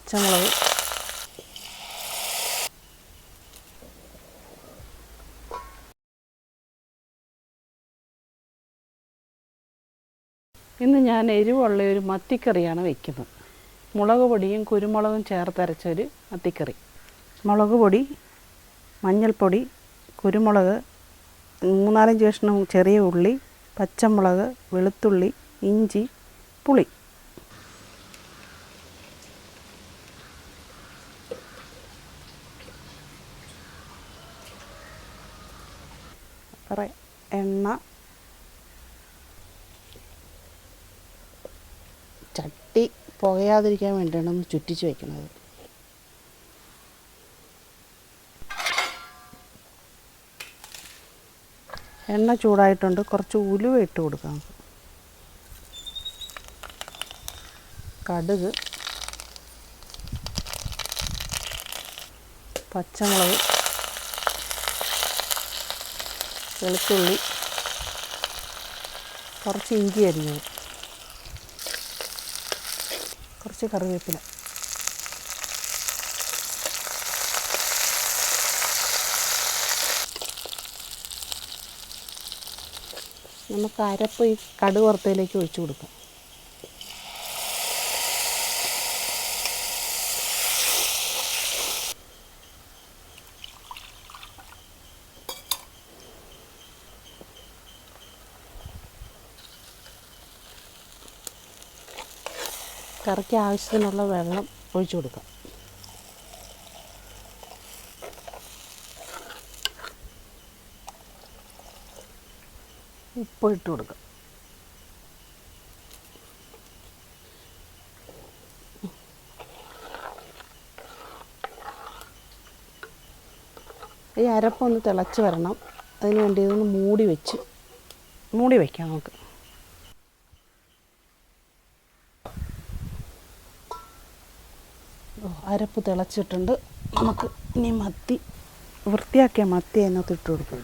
പച്ചമുളക്, ഇന്ന് ഞാൻ എരിവുള്ള ഒരു മത്തിക്കറിയാണ് വയ്ക്കുന്നത്. മുളക് പൊടിയും കുരുമുളകും ചേർത്തരച്ചൊരു മത്തിക്കറി. മുളക് പൊടി, മഞ്ഞൾപ്പൊടി, കുരുമുളക്, 3-4 കഷ്ണം ചെറിയ ഉള്ളി, പച്ചമുളക്, വെളുത്തുള്ളി, ഇഞ്ചി, പുളി. എണ്ണ, ചട്ടി പുകയാതിരിക്കാൻ വേണ്ടിയാണ് ഒന്ന് ചുറ്റിച്ച് വയ്ക്കുന്നത്. എണ്ണ ചൂടായിട്ടുണ്ട്, കുറച്ച് ഉലുവ ഇട്ട് കൊടുക്കാം. കടുക്, പച്ചമുളക്, വെളുത്തുള്ളി, കുറച്ച് ഇഞ്ചി അരിഞ്ഞത്, കുറച്ച് കറിവേപ്പില. നമുക്ക് അരപ്പ് ഈ കടുക് വറുത്തതിലേക്ക് ഒഴിച്ചു കൊടുക്കാം. കറിക്ക് ആവശ്യത്തിനുള്ള വെള്ളം ഒഴിച്ചു കൊടുക്കാം. ഉപ്പ് ഇട്ട് കൊടുക്കാം. ഈ അരപ്പൊന്ന് തിളച്ച് വരണം. അതിന് വേണ്ടി ഇതൊന്ന് മൂടി വയ്ക്കാം നമുക്ക്. അരപ്പ് തിളച്ചിട്ടുണ്ട്. നമുക്ക് ഇനി വൃത്തിയാക്കിയ മത്തി അതിനകത്ത് ഇട്ട് കൊടുക്കും.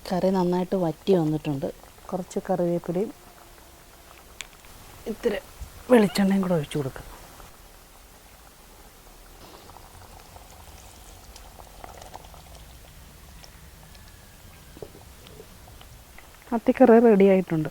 കറി നന്നായിട്ട് വറ്റി വന്നിട്ടുണ്ട്. കുറച്ച് കറിവേപ്പിലയും ഇത്തിരി വെളിച്ചെണ്ണയും കൂടെ ഒഴിച്ചു കൊടുക്കുക. മത്തിക്കറി റെഡി ആയിട്ടുണ്ട്.